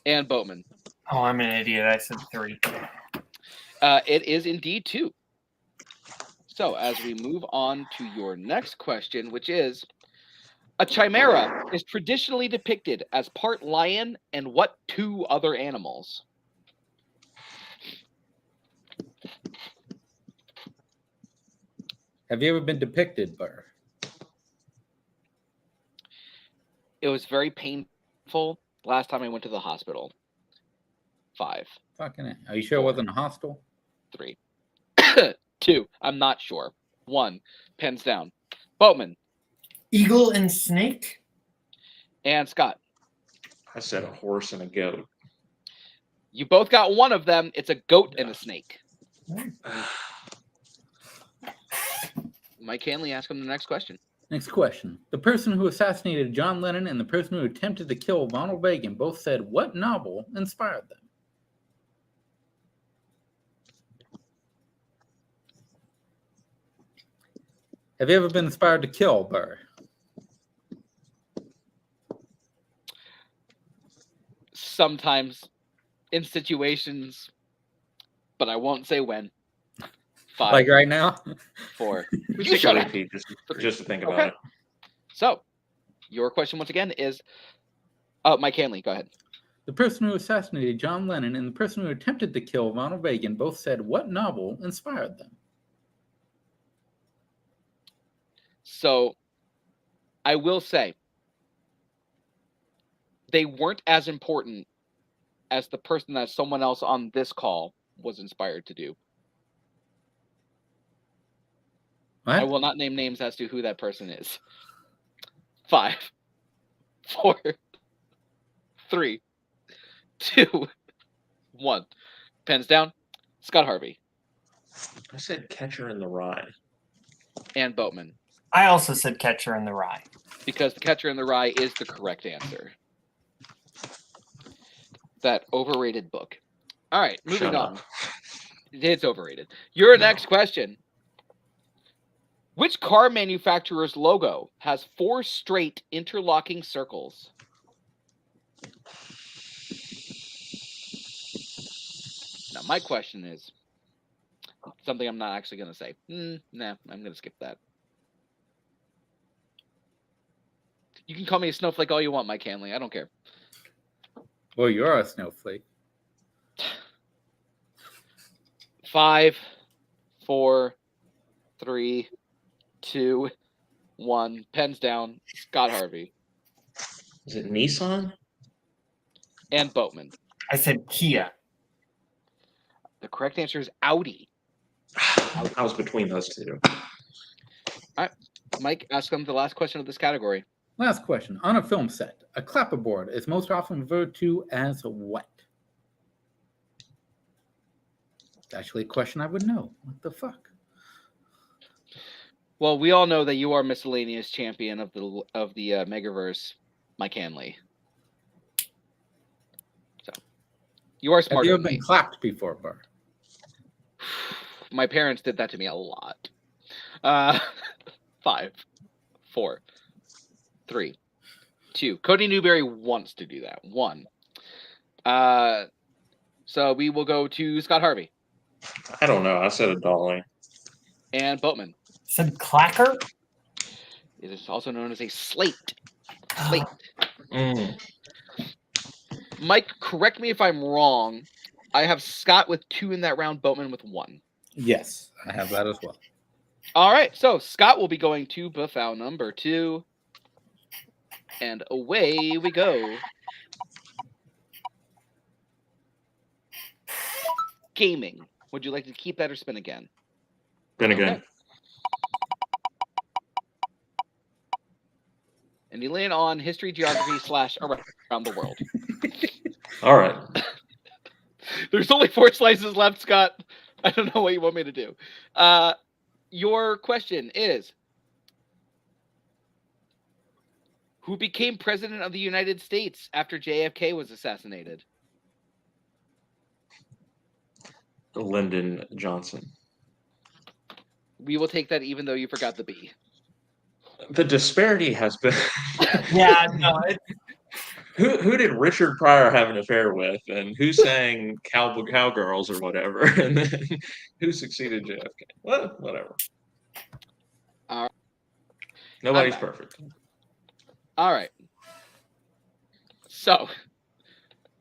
And Boatman. Oh, I'm an idiot. I said 3. It is indeed 2. So as we move on to your next question, which is, a chimera is traditionally depicted as part lion and what 2 other animals? Have you ever been depicted, Barr? It was very painful last time I went to the hospital. 5. Fucking it. Are you sure it wasn't a hostel? 3. 2. I'm not sure. 1. Pens down. Boatman. Eagle and snake? And Scott. I said a horse and a goat. You both got one of them. It's a goat and a snake. Mike Hanley, ask him the next question. Next question. The person who assassinated John Lennon and the person who attempted to kill Ronald Reagan both said what novel inspired them? Have you ever been inspired to kill, Barr? Sometimes in situations, but I won't say when. 5. Like right now? 4. You shut up. Just to think about it. So, your question once again is, Mike Hanley, go ahead. The person who assassinated John Lennon and the person who attempted to kill Ronald Reagan both said what novel inspired them? So, I will say, they weren't as important as the person that someone else on this call was inspired to do. What? I will not name names as to who that person is. 5, 4, 3, 2, 1. Pens down. Scott Harvey. I said Catcher in the Rye. And Boatman. I also said Catcher in the Rye. because The Catcher in the Rye is the correct answer. That overrated book. All right, moving on. It's overrated. Your next question. Which car manufacturer's logo has 4 straight interlocking circles? Now, my question is something I'm not actually going to say. Nah, I'm going to skip that. You can call me a snowflake all you want, Mike Hanley. I don't care. Well, you're a snowflake. 5, 4, 3, 2, 1. Pens down. Scott Harvey. Is it Nissan? And Boatman. I said Kia. The correct answer is Audi. I was between those two. All right. Mike, ask them the last question of this category. Last question. On a film set, a clapperboard is most often referred to as what? It's actually a question I would know. What the fuck? Well, we all know that you are miscellaneous champion of the Megaverse, Mike Hanley. So you are smarter. Have you than ever been me. clapped before, Barr? My parents did that to me a lot. 5, 4, 3, 2. Cody Newberry wants to do that. 1. So we will go to Scott Harvey. I don't know. I said a dolly. And Boatman. Said clacker? It is also known as a slate. Slate. Mike, correct me if I'm wrong. I have Scott with 2 in that round, Boatman with 1. Yes, I have that as well. All right, so Scott will be going to Buffalo number 2. And away we go. Gaming. Would you like to keep that or spin again? Spin again. Okay. And you land on history, geography / around the world. All right. There's only 4 slices left, Scott. I don't know what you want me to do. Your question is, who became president of the United States after JFK was assassinated? Lyndon Johnson. We will take that even though you forgot the B. The disparity has been... Yeah, no. Who did Richard Pryor have an affair with, and who sang Cowgirls or whatever, and then who succeeded JFK? Well, whatever. Nobody's perfect. All right. So,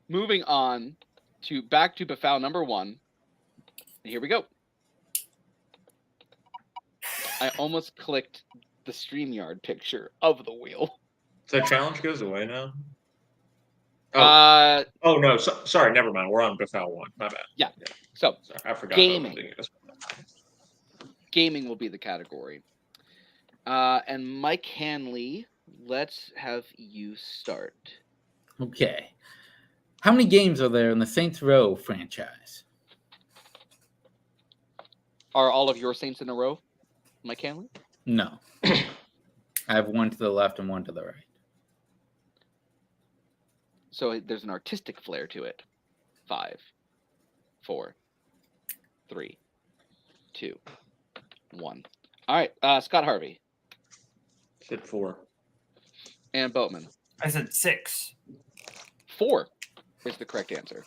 moving on to back to Buffalo number 1. Here we go. I almost clicked the StreamYard picture of the wheel. So challenge goes away now? Oh, no. Sorry, never mind. We're on Buffalo 1. My bad. Yeah. So, sorry, I forgot. Gaming. Gaming will be the category. And Mike Hanley, let's have you start. Okay. How many games are there in the Saints Row franchise? Are all of your Saints in a row, Mike Hanley? No. I have 1 to the left and 1 to the right. So there's an artistic flair to it. 5, 4, 3, 2, 1. All right, Scott Harvey. Said 4. And Boatman. I said 6. 4 is the correct answer.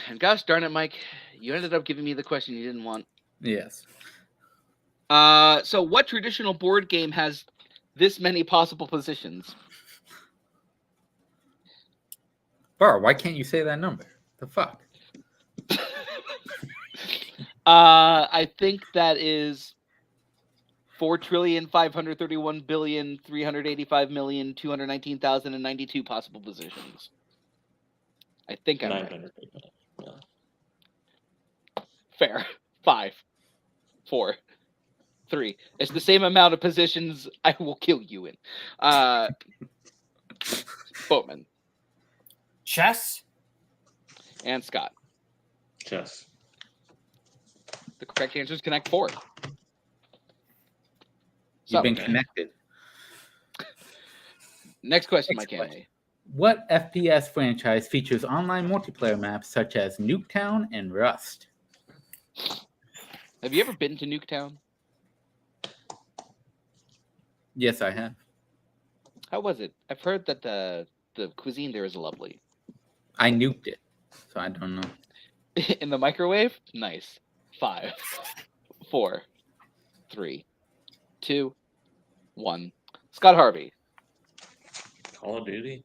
And gosh darn it, Mike, you ended up giving me the question you didn't want. Yes. So what traditional board game has this many possible positions? Barr, why can't you say that number? The fuck? I think that is 4,531,385,219,092 possible positions. I think I'm right. Yeah. Fair. 5, 4, 3. It's the same amount of positions I will kill you in. Boatman. Chess. And Scott. Chess. The correct answer is Connect 4. You've been connected. Next question, Mike Hanley. What FPS franchise features online multiplayer maps such as Nuketown and Rust? Have you ever been to Nuketown? Yes, I have. How was it? I've heard that the cuisine there is lovely. I nuked it, so I don't know. In the microwave? Nice. 5, 4, 3, 2, 1. Scott Harvey. Call of Duty.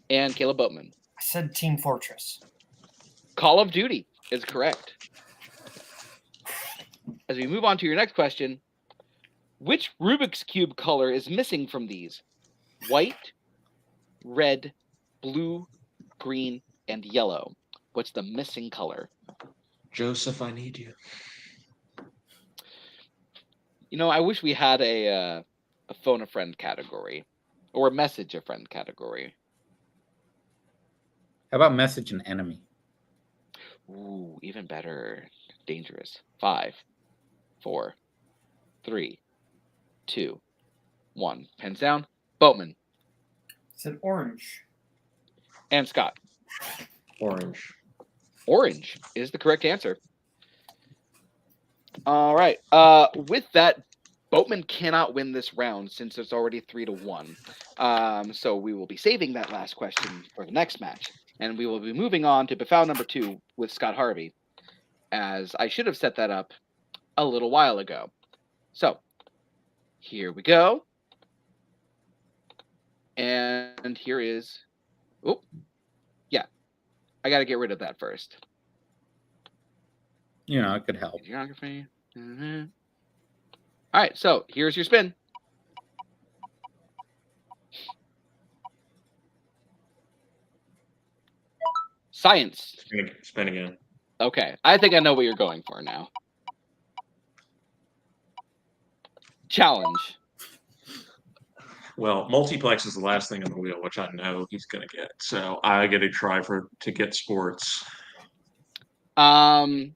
And Kaleb Boatman. I said Team Fortress. Call of Duty is correct. As we move on to your next question, which Rubik's Cube color is missing from these? White, red, blue, green, and yellow. What's the missing color? Joseph, I need you. You know, I wish we had a phone a friend category or a message a friend category. How about message an enemy? Ooh, even better. Dangerous. 5, 4, 3, 2, 1. Pens down. Boatman. I said orange. And Scott. Orange. Orange is the correct answer. All right. With that, Boatman cannot win this round since it's already 3-1. So we will be saving that last question for the next match. And we will be moving on to Befoul number 2 with Scott Harvey, as I should have set that up a little while ago. So here we go. And here is, oh, yeah, I got to get rid of that first. You know, it could help. Geography. Mm-hmm. All right, so here's your spin. Science. Spin again. Okay, I think I know what you're going for now. Challenge. Well, multiplex is the last thing on the wheel, which I know he's going to get. So I get to try to get sports. Boatman.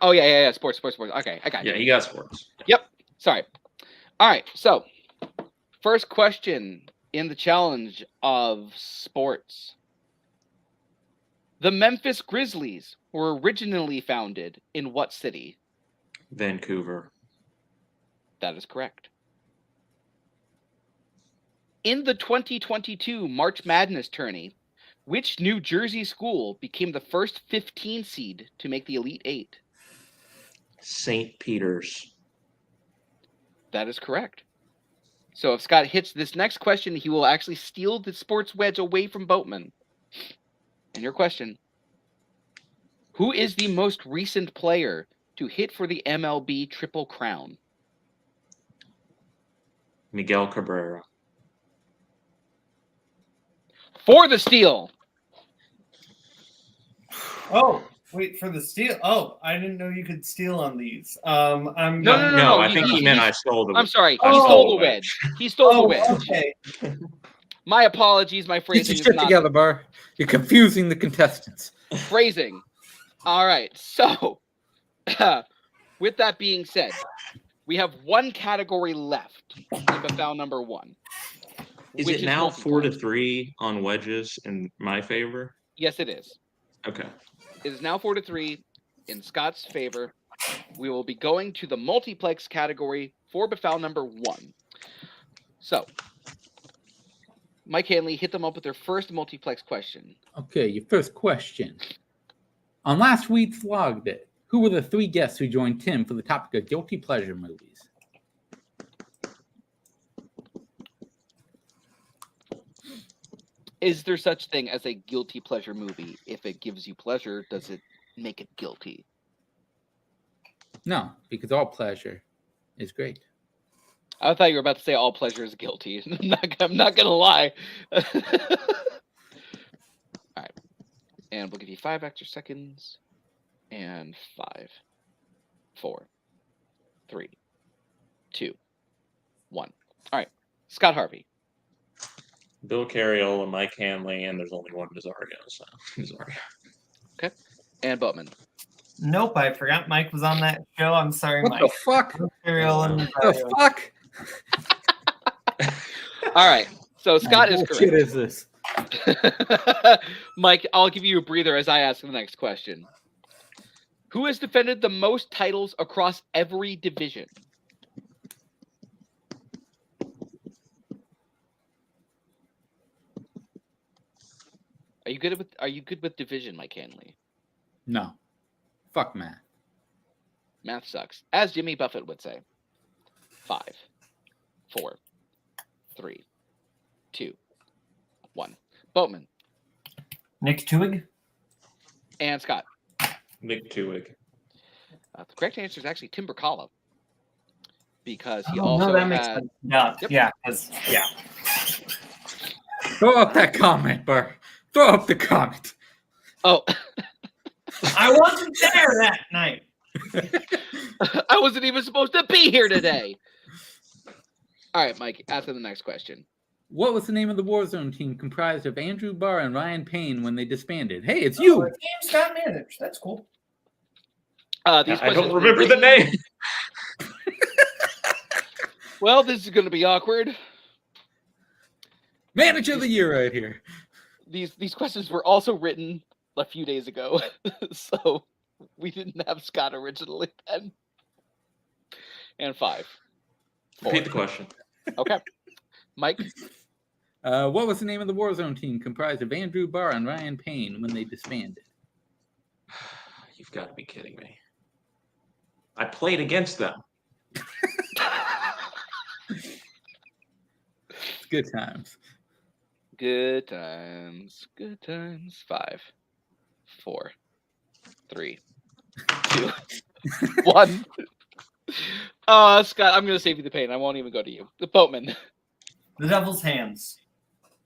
Oh yeah. Sports. Okay, I got you. Yeah, he got sports. Yep. Sorry. All right. So, first question in the challenge of sports. The Memphis Grizzlies were originally founded in what city? Vancouver. That is correct. In the 2022 March Madness tourney, which New Jersey school became the first 15 seed to make the Elite Eight? St. Peter's. That is correct. So if Scott hits this next question, he will actually steal the sports wedge away from Boatman. And your question: who is the most recent player to hit for the MLB Triple Crown? Miguel Cabrera. For the steal. Oh, wait for the steal. Oh, I didn't know you could steal on these. No. I think he meant I stole the. I'm sorry. He stole the wedge. He stole the wedge. Okay. My apologies. My phrasing Get your shit together, Barr. You're confusing the contestants. Phrasing. All right. So, with that being said, we have one category left in Befoul number 1. Is it now 4-3 on wedges in my favor? Yes, it is. Okay. It is now 4-3 in Scott's favor. We will be going to the multiplex category for Befoul number 1. So, Mike Hanley, hit them up with their first multiplex question. Okay, your first question. On last week's Vlog Day, who were the 3 guests who joined Tim for the topic of guilty pleasure movies? Is there such thing as a guilty pleasure movie? If it gives you pleasure, does it make it guilty? No, because all pleasure is great. I thought you were about to say all pleasure is guilty. I'm not gonna lie. All right, and we'll give you 5 extra seconds. And 5, 4, 3, 2, 1. All right, Scott Harvey. Bill Carriola, Mike Hanley, and there's only one Nazario. So Nazario. Okay, and Boatman. Nope, I forgot Mike was on that show. I'm sorry, What Mike. the fuck? The fuck? All right. So Scott is What correct. shit is this? Mike, I'll give you a breather as I ask the next question. Who has defended the most titles across every division? Are you good with division, Mike Hanley? No. Fuck math. Math sucks. As Jimmy Buffett would say. 5, 4, 3, 2, 1. Boatman. Nick Twohig. And Scott. Nick Twohig. The correct answer is actually Tim Brzakala. Because he makes sense. No, Yep. Yeah. Throw up that comment, Barr. Throw up the comment. Oh. I wasn't there that night. I wasn't even supposed to be here today. All right, Mike, answer the next question. What was the name of the Warzone team comprised of Andrew Barr and Ryan Payne when they disbanded? Hey, it's you. The team's got managed. That's cool. These I don't remember the name. Well, this is going to be awkward. Manager of the year right here. These questions were also written a few days ago, so we didn't have Scott originally then. And 5. 4. Repeat the question. Okay. Mike? What was the name of the Warzone team comprised of Andrew Barr and Ryan Payne when they disbanded? You've got to be kidding me. I played against them. It's good times. Good times. Good times. 5, 4, 3, 2, 1. Scott, I'm going to save you the pain. I won't even go to you. The Boatman. The Devil's Hands.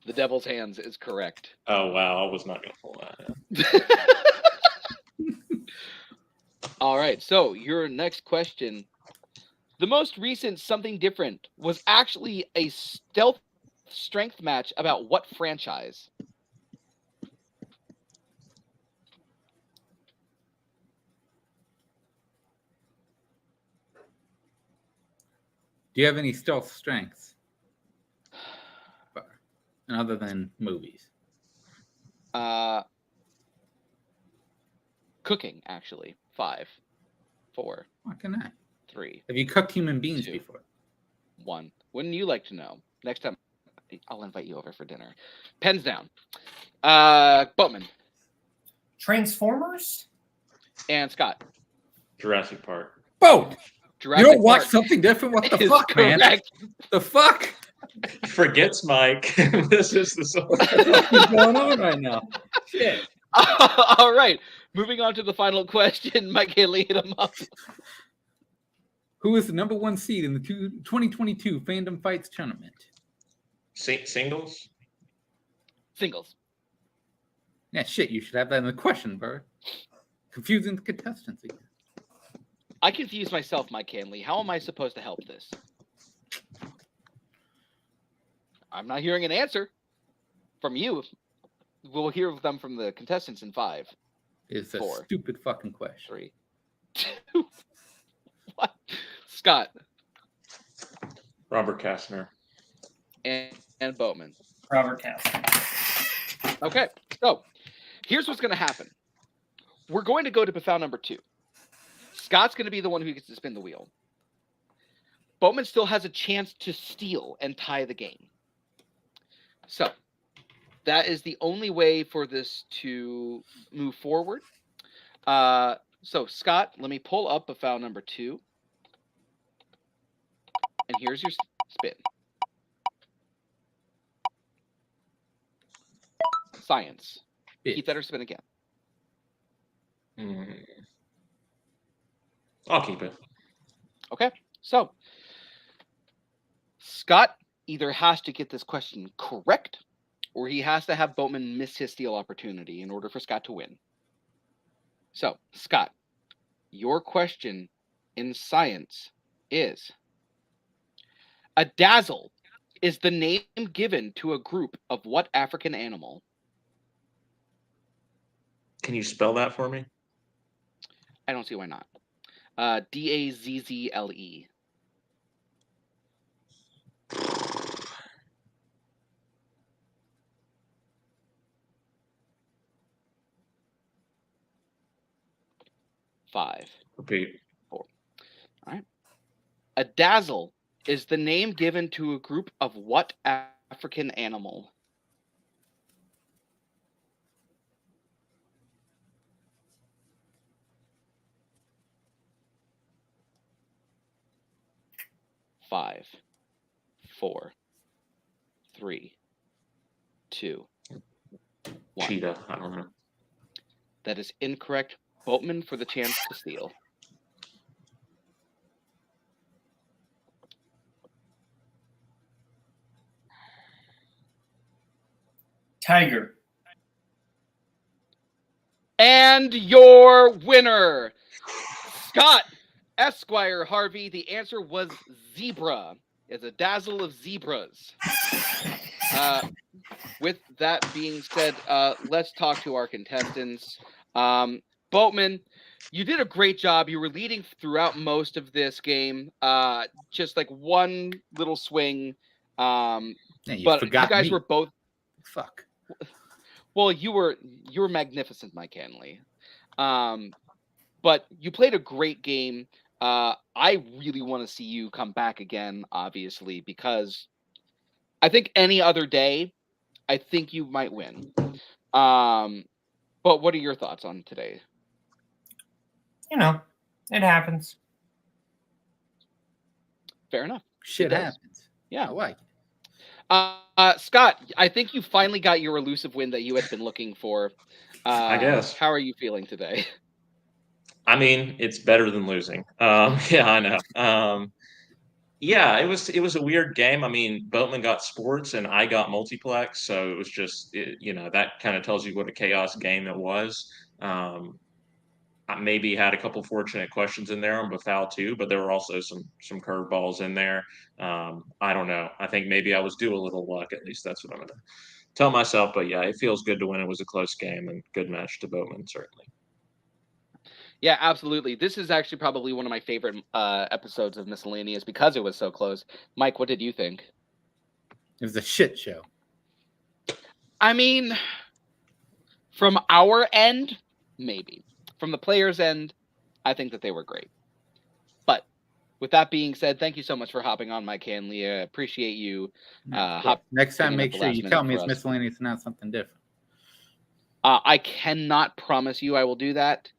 The Devil's Hands is correct. Oh, wow. I was not going to pull that. All right. So your next question. The most recent Something Different was actually a stealth strength match about what franchise? Do you have any stealth strengths? Other than movies? Cooking, actually. 5, 4. Fucking I. 3. Have you cooked human beings 2, before? 1. Wouldn't you like to know? Next time, I'll invite you over for dinner. Pens down. Boatman. Transformers? And Scott. Jurassic Park. Boat! Jurassic You don't watch Park Something Different? What the is fuck, man? correct. The fuck? Forgets Mike. This is the song. What's going on right now? Shit. All right. Moving on to the final question. Mike Haley, hit him up. Who is the number 1 seed in the 2022 Fandom Fights tournament? Singles? Singles. Yeah, shit. You should have that in the question, Barr. Confusing the contestants again. I confuse myself, Mike Hanley. How am I supposed to help this? I'm not hearing an answer from you. We'll hear them from the contestants in 5. It's a 4, stupid fucking question. 3, 2, 1. Scott. Robert Kastner. And Boatman. Robert Kastner. Okay, so here's what's going to happen. We're going to go to Befau number 2. Scott's going to be the one who gets to spin the wheel. Boatman still has a chance to steal and tie the game. So that is the only way for this to move forward. So Scott, let me pull up Befau number 2. And here's your spin. Science. Yeah. Keep that or spin again. I'll keep it. Okay. So Scott either has to get this question correct or he has to have Boatman miss his steal opportunity in order for Scott to win. So, Scott, your question in science is: a dazzle is the name given to a group of what African animal? Can you spell that for me? I don't see why not. Dazzle. 5. Repeat. 4. All right. A dazzle is the name given to a group of what African animal? Five, 4, 3, 2, 1. Cheetah. I don't know. That is incorrect. Boatman for the chance to steal. Tiger. And your winner, Scott Esquire Harvey. The answer was zebra. It's a dazzle of zebras. With that being said, let's talk to our contestants. Boatman, you did a great job. You were leading throughout most of this game. Just like one little swing. Yeah, but you guys were both. Fuck. Well, you were magnificent, Mike Hanley. But you played a great game. I really want to see you come back again, obviously, because I think any other day, I think you might win. But what are your thoughts on today? You know, it happens. Fair enough. Shit happens. Yeah. I like it. Scott, I think you finally got your elusive win that you had been looking for. I guess. How are you feeling today? I mean, it's better than losing. Yeah, I know. Yeah, it was a weird game. I mean, Boatman got sports and I got multiplex, so it was just that kind of tells you what a chaos game it was. I maybe had a couple fortunate questions in there on Befal too, but there were also some curveballs in there. I don't know. I think maybe I was due a little luck. At least that's what I'm going to tell myself. But yeah, it feels good to win. It was a close game and good match to Boatman, certainly. Yeah, absolutely. This is actually probably one of my favorite episodes of Miscellaneous because it was so close. Mike, what did you think? It was a shit show. I mean, from our end, maybe. From the players' end, I think that they were great. But with that being said, thank you so much for hopping on, Mike Hanley. I appreciate you. Next time, make sure you tell me it's Miscellaneous and not something different. I cannot promise you I will do that.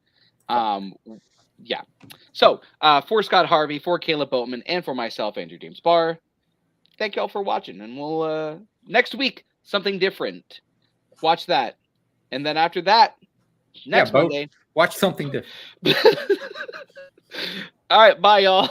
Yeah. So, for Scott Harvey, for Kaleb Boatman, and for myself, Andrew James Barr, thank you all for watching. And we'll, next week, something different. Watch that. And then after that, next Monday, watch something different. All right. Bye, y'all.